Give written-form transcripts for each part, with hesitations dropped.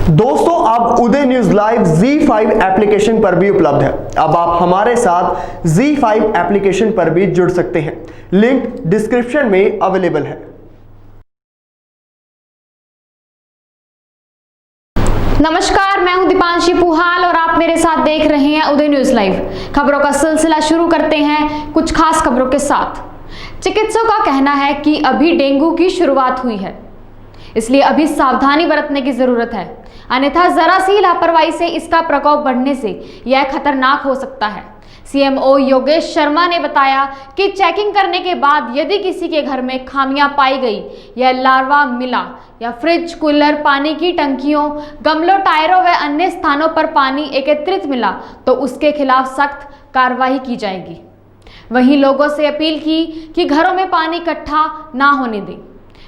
दोस्तों अब उदय news live ZEE5 application पर भी उपलब्ध है। अब आप हमारे साथ ZEE5 एप्लीकेशन पर भी जुड़ सकते हैं। लिंक डिस्क्रिप्शन में अवेलेबल है। नमस्कार, मैं हूं दीपांशी पुहाल और आप मेरे साथ देख रहे हैं उदय न्यूज लाइव। खबरों का सिलसिला शुरू करते हैं कुछ खास खबरों के साथ। चिकित्सकों का कहना है कि अभी डेंगू की शुरुआत हुई है, इसलिए अभी सावधानी बरतने की जरूरत है, अन्यथा जरा सी लापरवाही से इसका प्रकोप बढ़ने से यह खतरनाक हो सकता है। CMO योगेश शर्मा ने बताया कि चेकिंग करने के बाद यदि किसी के घर में खामियां पाई गई या लार्वा मिला या फ्रिज, कूलर, पानी की टंकियों, गमलों, टायरों व अन्य स्थानों पर पानी एकत्रित मिला तो उसके खिलाफ सख्त कार्रवाई की जाएगी। वहीं लोगों से अपील की कि घरों में पानी इकट्ठा ना होने दें,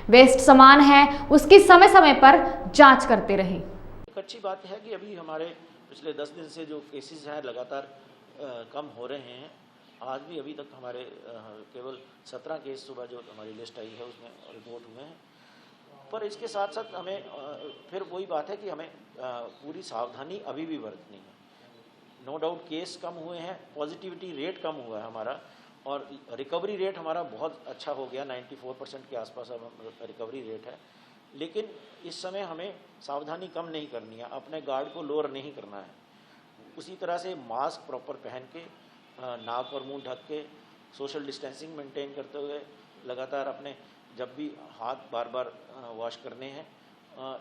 वेस्ट सामान है उसकी समय समय पर जांच करते रहें। एक अच्छी बात है कि अभी हमारे पिछले 10 दिन से जो केसेस हैं लगातार कम हो रहे हैं। आज भी अभी तक हमारे केवल 17 केस सुबह जो हमारी लिस्ट आई है उसमें रिपोर्ट हुए हैं। पर इसके साथ साथ हमें फिर वही बात है कि हमें पूरी सावधानी अभी भी बरतनी है। नो डाउट केस कम हुए हैं, पॉजिटिविटी रेट कम हुआ है हमारा, और रिकवरी रेट हमारा बहुत अच्छा हो गया, 94% के आसपास अब रिकवरी रेट है। लेकिन इस समय हमें सावधानी कम नहीं करनी है, अपने गार्ड को लोअर नहीं करना है। उसी तरह से मास्क प्रॉपर पहन के, नाक और मुंह ढक के, सोशल डिस्टेंसिंग मेंटेन करते हुए लगातार अपने जब भी हाथ बार बार वॉश करने हैं।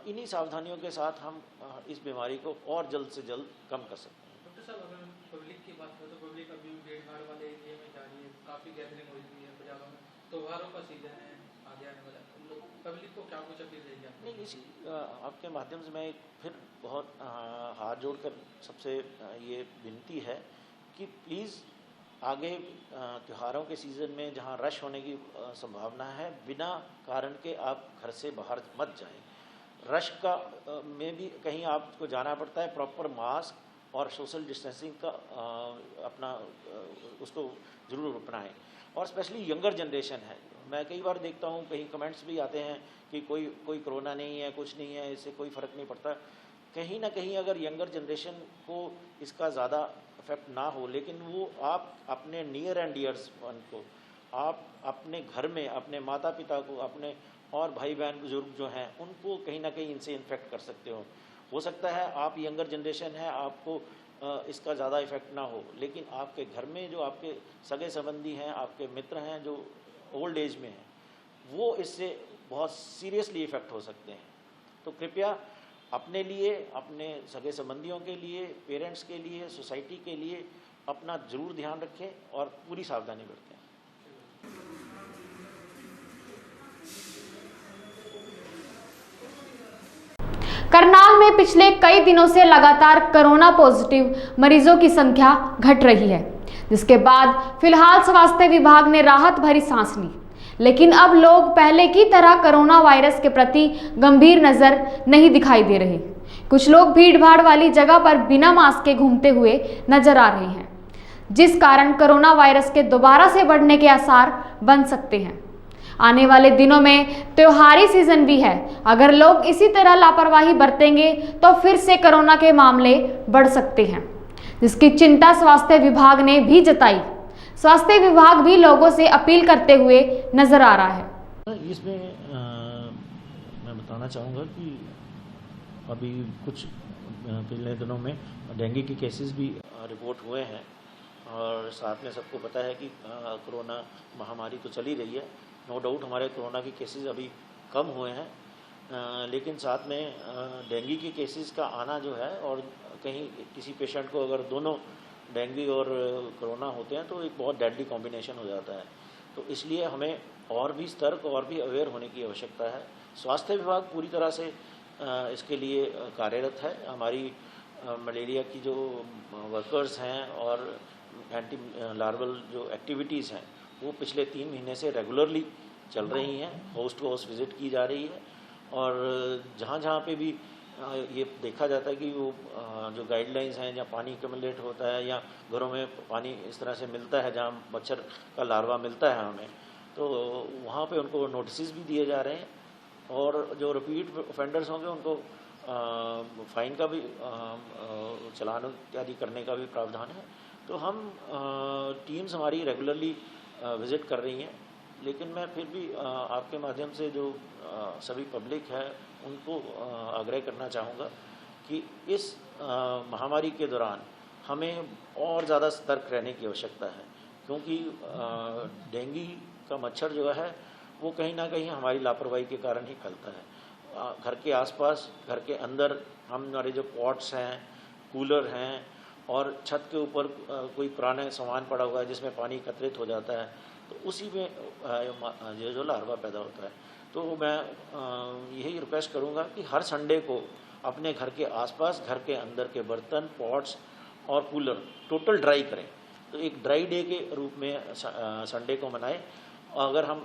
इन्हीं सावधानियों के साथ हम इस बीमारी को और जल्द से जल्द कम कर सकते हैं। डॉक्टर साहब, अगर पब्लिक की बात करें तो पब्लिक अभी भीड़-भाड़ वाले एरिया में जा रही है, काफ़ी गैदरिंग हो रही है बाज़ारों में, त्योहारों का सीजन है, आगे आने वाला, पब्लिक को क्या कुछ अपील रहेगी? नहीं, इसी आपके माध्यम से मैं फिर बहुत हाथ जोड़कर सबसे ये विनती है कि प्लीज़ आगे त्योहारों के सीज़न में जहाँ रश होने की संभावना है, बिना कारण के आप घर से बाहर मत जाएं। रश का में भी कहीं आपको जाना पड़ता है, प्रॉपर मास्क और सोशल डिस्टेंसिंग का अपना उसको ज़रूर अपनाएं। और स्पेशली यंगर जनरेशन है, मैं कई बार देखता हूँ कहीं कमेंट्स भी आते हैं कि कोई कोरोना नहीं है, कुछ नहीं है, इससे कोई फ़र्क नहीं पड़ता। कहीं ना कहीं अगर यंगर जनरेशन को इसका ज़्यादा इफेक्ट ना हो, लेकिन वो आप अपने नियर एंड डियर्स वन को, आप अपने घर में अपने माता पिता को, अपने और भाई बहन बुजुर्ग जो हैं उनको कहीं ना कहीं इनसे इन्फेक्ट कर सकते हो सकता है आप यंगर जनरेशन है, आपको इसका ज़्यादा इफेक्ट ना हो, लेकिन आपके घर में जो आपके सगे संबंधी हैं, आपके मित्र हैं जो ओल्ड एज में हैं, वो इससे बहुत सीरियसली इफ़ेक्ट हो सकते हैं। तो कृपया अपने लिए, अपने सगे संबंधियों के लिए, पेरेंट्स के लिए, सोसाइटी के लिए अपना ज़रूर ध्यान रखें और पूरी सावधानी बरतें। करनाल में पिछले कई दिनों से लगातार कोरोना पॉजिटिव मरीजों की संख्या घट रही है, जिसके बाद फिलहाल स्वास्थ्य विभाग ने राहत भरी सांस ली। लेकिन अब लोग पहले की तरह कोरोना वायरस के प्रति गंभीर नजर नहीं दिखाई दे रहे। कुछ लोग भीड़-भाड़ वाली जगह पर बिना मास्क के घूमते हुए नजर आ रहे हैं, जिस कारण कोरोना वायरस के दोबारा से बढ़ने के आसार बन सकते हैं। आने वाले दिनों में त्योहारी सीजन भी है, अगर लोग इसी तरह लापरवाही बरतेंगे तो फिर से कोरोना के मामले बढ़ सकते हैं, जिसकी चिंता स्वास्थ्य विभाग ने भी जताई। स्वास्थ्य विभाग भी लोगों से अपील करते हुए नजर आ रहा है। इसमें मैं बताना चाहूँगा कि अभी कुछ पिछले दिनों में डेंगू के केसेस भी रिपोर्ट हुए हैं, और साथ में सबको पता है कि कोरोना महामारी तो चल ही रही है। नो डाउट हमारे कोरोना के केसेस अभी कम हुए हैं, लेकिन साथ में डेंगू के केसेस का आना जो है, और कहीं किसी पेशेंट को अगर दोनों डेंगू और कोरोना होते हैं तो एक बहुत डेडली कॉम्बिनेशन हो जाता है। तो इसलिए हमें और भी सतर्क और भी अवेयर होने की आवश्यकता है। स्वास्थ्य विभाग पूरी तरह से इसके लिए कार्यरत है। हमारी मलेरिया की जो वर्कर्स हैं और एंटी लार्वल जो एक्टिविटीज़ हैं वो पिछले 3 महीने से रेगुलरली चल रही हैं। हाउस टू हाउस विज़िट की जा रही है, और जहाँ जहाँ पे भी ये देखा जाता है कि वो जो गाइडलाइंस हैं, जहाँ पानी एक्युमुलेट होता है या घरों में पानी इस तरह से मिलता है जहाँ मच्छर का लार्वा मिलता है हमें, तो वहाँ पे उनको नोटिस भी दिए जा रहे हैं, और जो रिपीट ऑफेंडर्स होंगे उनको फाइन का भी चालान इत्यादि करने का भी प्रावधान है। तो हम टीम्स हमारी रेगुलरली विज़िट कर रही हैं, लेकिन मैं फिर भी आपके माध्यम से जो सभी पब्लिक है उनको आग्रह करना चाहूँगा कि इस महामारी के दौरान हमें और ज़्यादा सतर्क रहने की आवश्यकता है, क्योंकि डेंगू का मच्छर जो है वो कहीं ना कहीं हमारी लापरवाही के कारण ही फैलता है। घर के आसपास, घर के अंदर हमारे जो पॉट्स हैं, कूलर हैं और छत के ऊपर कोई पुराना सामान पड़ा हुआ है जिसमें पानी एकत्रित हो जाता है, तो उसी में जो लार्वा पैदा होता है। तो मैं यही रिक्वेस्ट करूँगा कि हर संडे को अपने घर के आसपास, घर के अंदर के बर्तन, पॉट्स और कूलर टोटल ड्राई करें। तो एक ड्राई डे के रूप में संडे को मनाएं। अगर हम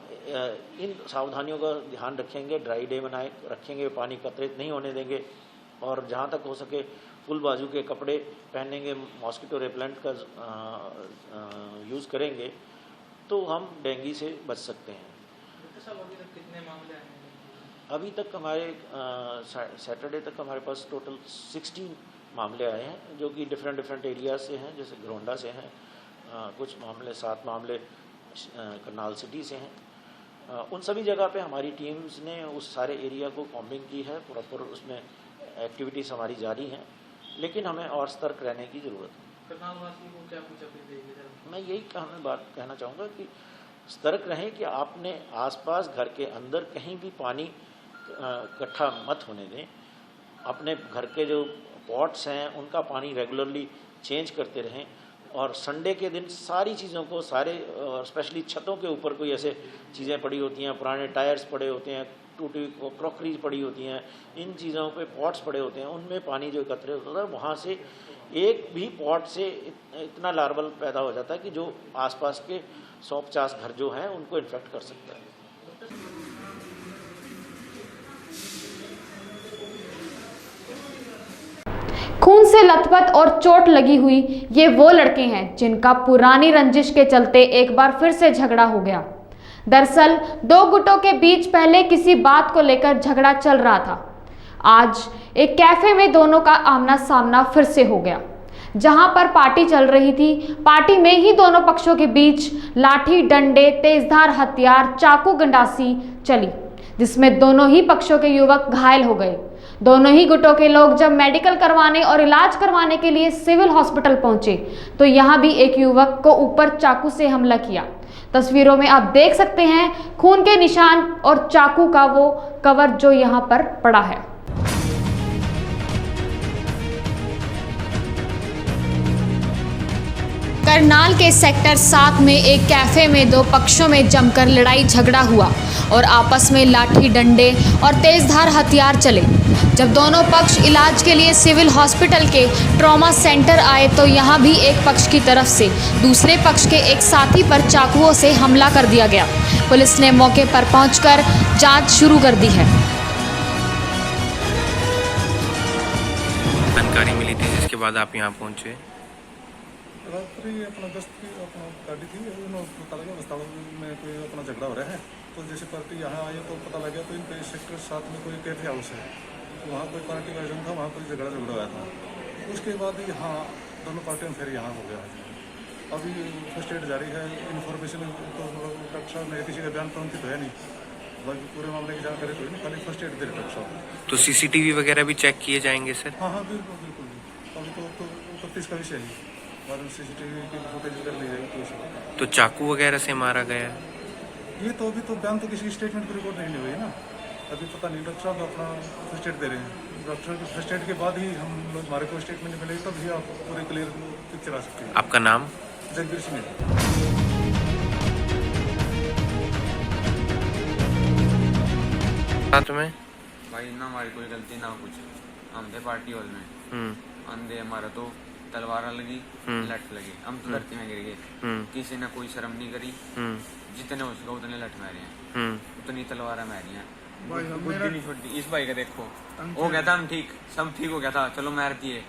इन सावधानियों का ध्यान रखेंगे, ड्राई डे रखेंगे, पानी एकत्रित नहीं होने देंगे और जहाँ तक हो सके फुल बाजू के कपड़े पहनेंगे, मॉस्किटो रेपेलेंट का यूज़ करेंगे, तो हम डेंगू से बच सकते हैं। अभी तक कितने मामले आए हैं? अभी तक हमारे सैटरडे तक हमारे पास टोटल 16 मामले आए हैं, जो कि डिफरेंट एरिया से हैं। जैसे घरोंडा से हैं, कुछ मामले 7 मामले करनाल सिटी से हैं। उन सभी जगह पे हमारी टीम्स ने उस सारे एरिया को कॉम्बिंग की है, प्रॉपर उसमें एक्टिविटीज़ हमारी जारी हैं, लेकिन हमें और सतर्क रहने की ज़रूरत है। करनाल वासियों को क्या कुछ अपील देंगे? मैं यही बात कहना चाहूँगा कि सतर्क रहें कि आपने आसपास घर के अंदर कहीं भी पानी इकट्ठा मत होने दें। अपने घर के जो पॉट्स हैं उनका पानी रेगुलरली चेंज करते रहें और संडे के दिन सारी चीज़ों को, सारे स्पेशली छतों के ऊपर कोई ऐसे चीज़ें पड़ी होती हैं, पुराने टायर्स पड़े होते हैं, टूटी क्रॉकरीज पड़ी होती हैं, इन चीज़ों पे पॉट्स पड़े होते हैं, उनमें पानी जो एकत्रित होता है, वहाँ से एक भी पॉट से इतना लार्वल पैदा हो जाता है कि जो आसपास के 150 घर जो हैं उनको इन्फेक्ट कर सकता है। खून से लथपथ और चोट लगी हुई ये वो लड़के हैं जिनका पुरानी रंजिश के चलते एक बार फिर से झगड़ा हो गया। दरअसल 2 गुटों के बीच पहले किसी बात को लेकर झगड़ा चल रहा था। आज एक कैफे में दोनों का आमना सामना फिर से हो गया। जहां पर पार्टी चल रही थी, पार्टी में ही दोनों पक्षों के बीच लाठी, डंडे, तेजधार हथियार, चाकू गंडासी चली, जिसमें दोनों ही पक्षों के युवक घायल हो गए। दोनों ही गुटों के लोग जब मेडिकल करवाने और इलाज करवाने के लिए सिविल हॉस्पिटल पहुंचे तो यहां भी एक युवक को ऊपर चाकू से हमला किया। तस्वीरों में आप देख सकते हैं खून के निशान और चाकू का वो कवर जो यहां पर पड़ा है। करनाल के सेक्टर 7 में एक कैफे में 2 पक्षों में जमकर लड़ाई झगड़ा हुआ और आपस में लाठी, डंडे और तेजधार हथियार चले। जब दोनों पक्ष इलाज के लिए सिविल हॉस्पिटल के ट्रॉमा सेंटर आए तो यहाँ भी एक पक्ष की तरफ से दूसरे पक्ष के एक साथी पर चाकुओं से हमला कर दिया गया। पुलिस ने मौके पर पहुंचकर जांच शुरू कर दी है। जानकारी मिली थी जिसके बाद आप यहाँ पहुँचे? रात्रि अपना गश्त की अपना गाड़ी थी, उन्होंने पता लगा बस्तावा में कोई अपना झगड़ा हो रहा है। तो जैसे पार्टी यहाँ आई तो पता लगा तो इनके सेक्टर 7 में कोई कैफे हाउस है, तो वहाँ कोई पार्टी का आयोजन था, वहाँ कोई झगड़ा हुआ था। उसके बाद यहाँ दोनों पार्टियों में फिर यहाँ हो गया। अभी फर्स्ट एड जारी है। इन्फॉर्मेशन तो डॉक्टर साहब ने किसी का बयान तो उनकी तो है नहीं, बाकी पूरे मामले की जानकारी तो नहीं, खाली फर्स्ट एड दे रहे डॉक्टर साहब। तो CCTV वगैरह भी चेक किए जाएंगे सर? हाँ हाँ बिल्कुल बिल्कुल। अभी तो 31 का विषय है और CCTV की फुटेज कर ली जाएगी। तो चाकू वगैरह से मारा गया? ये तो अभी तो बयान तो किसी स्टेटमेंट की रिपोर्ट नहीं हुई है ना, अभी पता नहीं। डॉक्टर साहब अपना फर्स्ट एड दे रहे हैं। डॉक्टर के फर्स्ट एड के बाद ही हम लोग, हमारे को स्टेटमेंट मिलेगी तब ही आप पूरी क्लियर पिक्चर आ सकते हैं। आपका नाम? जगबीर सिंह। साथ में भाई ना हमारी कोई गलती ना कुछ, हम थे पार्टी हॉल में, अंधे हमारा तो तलवार लगी, लठ लगी, हम तो धरती में गिर गए। किसी ने कोई शर्म नहीं करी, जितने हो सका उतने लठ मारे हैं, उतनी तलवार मारी हैं, बुद्धि नहीं छोड़ती। इस भाई का देखो, हो गया था हम ठीक, सब ठीक हो गया था, चलो मार दिए,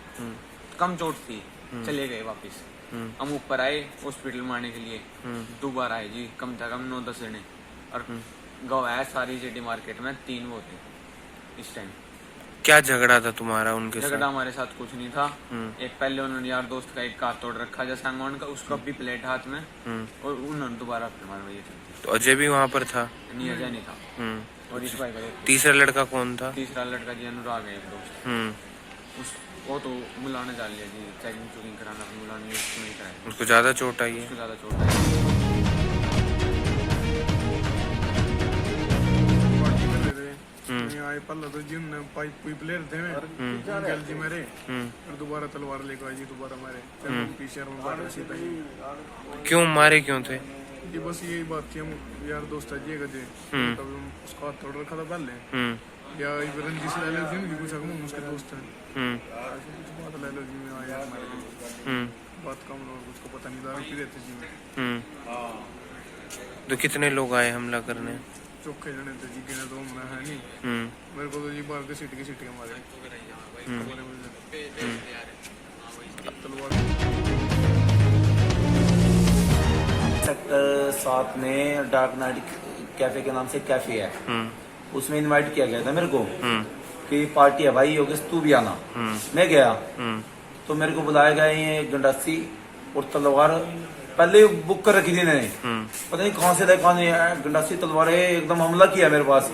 कम चोट थी, चले गए वापिस। हम ऊपर आए हॉस्पिटल में आने के लिए, दोबारा आए जी, कम से कम 9-10 जने, और गाँव है सारी सिटी मार्केट में 3 वो थे इस टाइम। क्या झगड़ा था तुम्हारा उनके झगड़ा साथ? हमारे साथ कुछ नहीं था। एक पहले उन्होंने यार दोस्त का एक हाथ तोड़ रखा जैसा अंगवान का, उसका भी प्लेट हाथ में, और उन्होंने दोबारा फिर मारा। ये तो अजय भी वहाँ पर था? नहीं, अजय नहीं था। और इस भाई का तीसरा लड़का कौन था? तीसरा लड़का जी अनुराग है, एक दोस्त। वो तो बुलाने डाल लिया जी, चेकिंग चुकिंग कराना, बुलाने नहीं कराया। उसको ज्यादा चोट आई है? उसको ज्यादा चोट आई। आए पहले तो जिन पाइप पुइप ले रहे थे गल जी मेरे, और दोबारा तलवार लेकर आई जी, दोबारा मारे पीछे में बात सीधा ही। क्यों मारे क्यों थे? ये बस यही बात थी, हम यार दोस्त है गजे, तब उसका हाथ तोड़ रखा था पहले, या रंजिश ले लो जी, कुछ हम उसके दोस्त हैं, कुछ बात ले लो जी में आया हमारे बात कम लोग, उसको पता नहीं दारू पी रहे थे जी में। तो कितने लोग आए हमला करने? चौके जने थे जी, गिने तो मैं है नहीं, मेरे को तो जी बाहर के सीटी मारे सेक्टर 7 में डार्क नाइट कैफे के नाम से कैफे है, उसमें इनवाइट किया गया था मेरे को कि पार्टी है भाई योगेश तू भी आना। मैं गया तो मेरे को बुलाया गया, ये गंडासी और तलवार पहले बुक कर रखी थी इन्होंने, पता नहीं कहाँ से देखा नहीं, गंडासी तलवार एकदम हमला किया मेरे पास।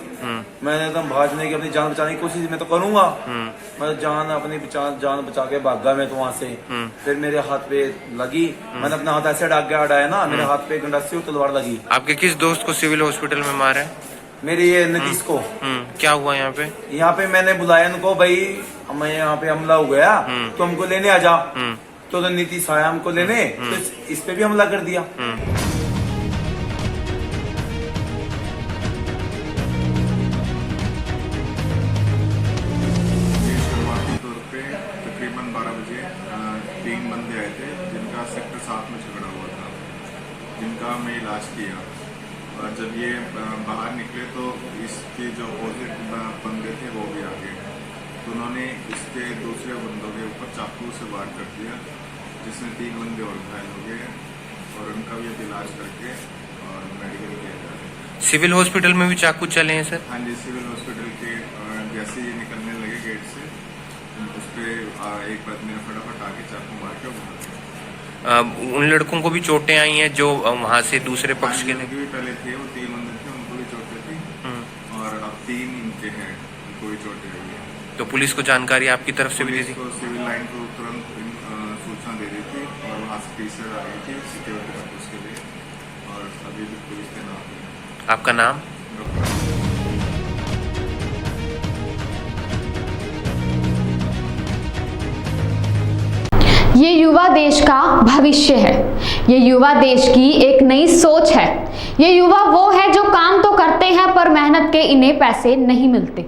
मैंने एकदम भागने की, अपनी जान बचाने की कोशिश मैं तो करूंगा, मैं जान बचा के भागा मैं तो वहां से। फिर मेरे हाथ पे लगी, मैंने अपना हाथ ऐसे अड़ाया ना, मेरे हाथ पे गंडासी और तलवार लगी। आपके किस दोस्त को सिविल हॉस्पिटल में मारा है? मेरे ये नीतीश को। क्या हुआ यहाँ पे? यहाँ पे मैंने बुलाया इनको, भाई हमें यहाँ पे हमला हो गया तो हमको लेने आ जा, तो नीतीश आया हमको लेने, तो इस पे भी हमला कर दिया। शुरुआती तौर पे तकरीबन 12 बजे 3 बंदे आए थे, जिनका सेक्टर 7 में झगड़ा हुआ था, जिनका मैं इलाज किया। और जब ये बाहर निकले तो इसके जो अपोजिट बंदे थे वो भी आ गए, तो उन्होंने इसके दूसरे बंदों के ऊपर चाकू से वार कर दिया, जिसमें 3 बंदे और घायल हो गए, और उनका भी अब इलाज करके और मेडिकल किया जा रहा है। सिविल हॉस्पिटल में भी चाकू चले हैं सर? हाँ जी, सिविल हॉस्पिटल के जैसे ये निकलने लगे गेट से, उस पर एक आदमी ने फटाफट आके चाकू मार के मार दिया। उन लड़कों को भी चोटें आई हैं जो वहाँ से दूसरे पक्ष के भी पहले थे, वो 3 बंदे थे, उनको भी चोटें थी, और अब 3 इनके हैं, उनको भी चोटें आई है। तो पुलिस को जानकारी आपकी तरफ से भी दी थी? सिविल लाइन को तुरंत सूचना दे दी थी, और वहाँ से टीचर आ गई थी सिक्योरिटी पर्पज के लिए, और अभी भी पुलिस तैनात है। आपका नाम? ये युवा देश का भविष्य है, ये युवा देश की एक नई सोच है। ये युवा वो है जो काम तो करते हैं पर मेहनत के इन्हें पैसे नहीं मिलते।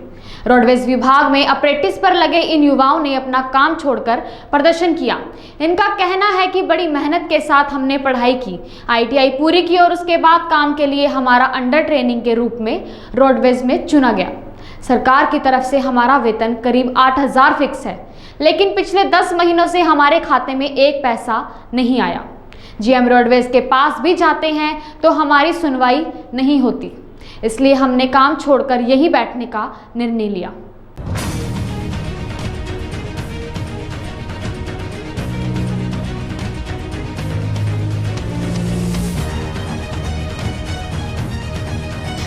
रोडवेज विभाग में अप्रेंटिस पर लगे इन युवाओं ने अपना काम छोड़कर प्रदर्शन किया। इनका कहना है कि बड़ी मेहनत के साथ हमने पढ़ाई की, ITI पूरी की और उसके बाद काम के लिए हमारा अंडर ट्रेनिंग के रूप में रोडवेज में चुना गया। सरकार की तरफ से हमारा वेतन करीब 8,000 फिक्स है, लेकिन पिछले 10 महीनों से हमारे खाते में 1 पैसा नहीं आया। GM रोडवेज के पास भी जाते हैं तो हमारी सुनवाई नहीं होती, इसलिए हमने काम छोड़कर यहीं बैठने का निर्णय लिया।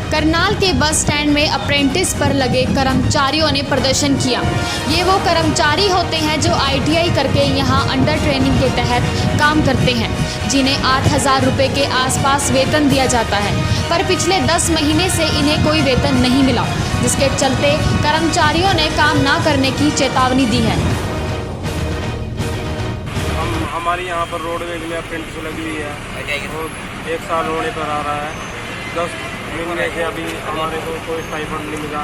करनाल के बस स्टैंड में अप्रेंटिस पर लगे कर्मचारियों ने प्रदर्शन किया। ये वो कर्मचारी होते हैं जो ITI करके यहाँ अंडर ट्रेनिंग के तहत काम करते हैं, जिन्हें 8,000 रुपये के आसपास वेतन दिया जाता है, पर पिछले 10 महीने से इन्हें कोई वेतन नहीं मिला, जिसके चलते कर्मचारियों ने काम ना करने की चेतावनी दी है। हमारी यहाँ पर रोडवेज में अप्रेंटिस लगी हुई है और 1 साल होने पर आ रहा है। 10 महीने से अभी हमारे को कोई स्टाइपेंड नहीं मिला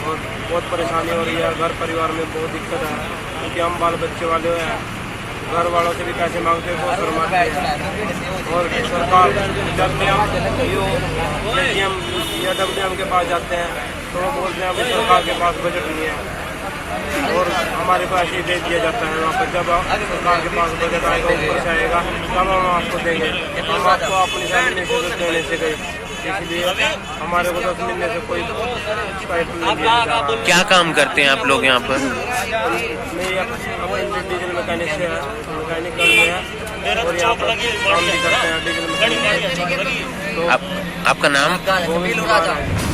और बहुत परेशानी हो रही है। घर परिवार में बहुत दिक्कत है, क्योंकि हम बाल बच्चे वाले हैं, घर वालों से भी पैसे मांगते हैं, बहुत शर्माते हैं। और सरकार जब भी हम ATM या WM के पास जाते हैं तो वो बोलते हैं अभी सरकार के पास बजट नहीं है, और हमारे को ऐसे ही दे दिया जाता है। वहाँ पर जब सरकार के पास बजट आएगा, ऊपर से आएगा, तब हम आपको देंगे। हम आपको अपनी सैलरी से देने से गए इसलिए हमारे को 10 महीने से कोई स्टाइपेंड नहीं दिया जा रहा। क्या काम करते हैं आप लोग यहाँ पर? मैं अपने डीजल मैकेनिक से मैकेनिक में है और यहाँ पर काम भी करते हैं डीजल मैकेनिक। तो आपका नाम? गोविंद कुमार है।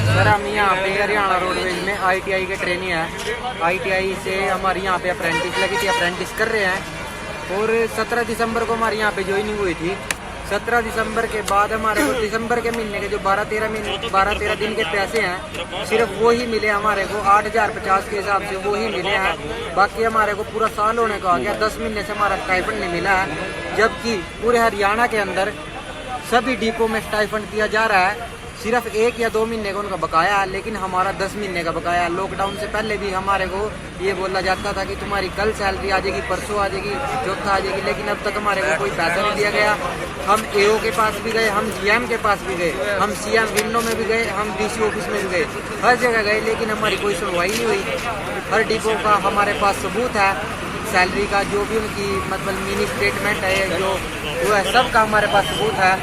सर हम यहाँ पे हरियाणा रोडवेज में ITI के ट्रेनिंग है। ITI से हमारी यहाँ पे अप्रेंटिस लगी थी, अप्रेंटिस कर रहे हैं और 17 दिसंबर को हमारी यहाँ पे ज्वाइनिंग हुई थी। 17 दिसंबर के बाद हमारे को दिसंबर के महीने के जो 12-13 दिन के पैसे हैं सिर्फ वो ही मिले हमारे को 8,050 के हिसाब से वो ही मिले हैं। बाकी हमारे को पूरा साल होने को आ गया, 10 महीने से हमारा स्टाइपेंड नहीं मिला है। जबकि पूरे हरियाणा के अंदर सभी डिपो में स्टाइपेंड दिया जा रहा है। सिर्फ 1 या 2 महीने का उनका बकाया है, लेकिन हमारा 10 महीने का बकाया है। लॉकडाउन से पहले भी हमारे को ये बोला जाता था कि तुम्हारी कल सैलरी आ जाएगी, परसों आ जाएगी, चौथा आ जाएगी, लेकिन अब तक हमारे को कोई पैसा नहीं दिया गया। हम AO के पास भी गए, हम GM के पास भी गए, हम CM विंडो में भी गए, हम DC ऑफिस में भी गए, हर जगह गए, लेकिन हमारी कोई सुनवाई नहीं हुई। हर डिपो का हमारे पास सबूत है, सैलरी का जो भी उनकी मतलब मिनी स्टेटमेंट है जो वो है, सब का हमारे पास सबूत है।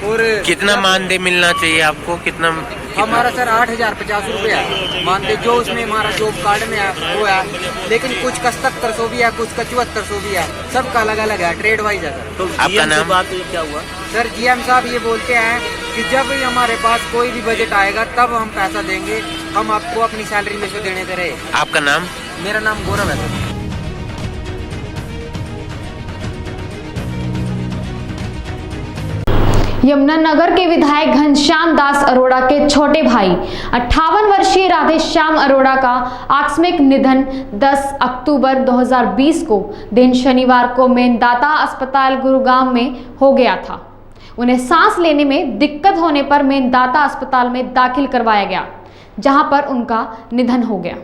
और कितना मानदेय मिलना चाहिए आपको? कितना? हमारा सर 8,050 रुपये है मानदेय, जो उसमें हमारा जॉब कार्ड में है वो है, लेकिन कुछ का 7700 भी है, कुछ का 7400 भी है, सबका अलग अलग है, ट्रेड वाइज है सर। तो आपका नाम? बात क्या हुआ सर GM साहब ये बोलते हैं कि जब हमारे पास कोई भी बजट आएगा तब हम पैसा देंगे, हम आपको अपनी सैलरी में से देने दे रहे। आपका नाम? मेरा नाम गौरव है सर। यमुनानगर के विधायक घनश्याम दास अरोड़ा के छोटे भाई 58 वर्षीय राधेश्याम अरोड़ा का आकस्मिक निधन 10 अक्टूबर 2020 को दिन शनिवार को मेदांता अस्पताल गुरुग्राम में हो गया था। उन्हें सांस लेने में दिक्कत होने पर मेदांता अस्पताल में दाखिल करवाया गया, जहां पर उनका निधन हो गया।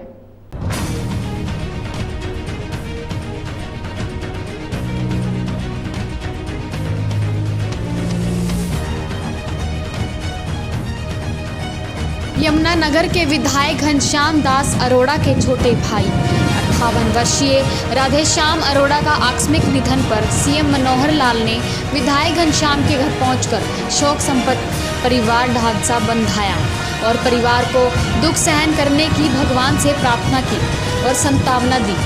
यमुनानगर के विधायक घनश्याम दास अरोड़ा के छोटे भाई 58 वर्षीय राधेश्याम अरोड़ा का आकस्मिक निधन पर CM मनोहर लाल ने विधायक घनश्याम के घर पहुंचकर शोक संपन्न परिवार ढांचा बंधाया और परिवार को दुख सहन करने की भगवान से प्रार्थना की और संतावना दी।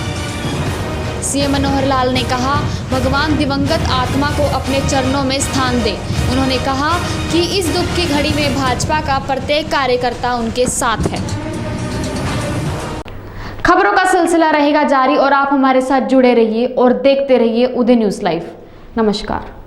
CM मनोहर लाल ने कहा, भगवान दिवंगत आत्मा को अपने चरणों में स्थान दे। उन्होंने कहा कि इस दुख की घड़ी में भाजपा का प्रत्येक कार्यकर्ता उनके साथ है। खबरों का सिलसिला रहेगा जारी और आप हमारे साथ जुड़े रहिए और देखते रहिए उदय न्यूज़ लाइव। नमस्कार।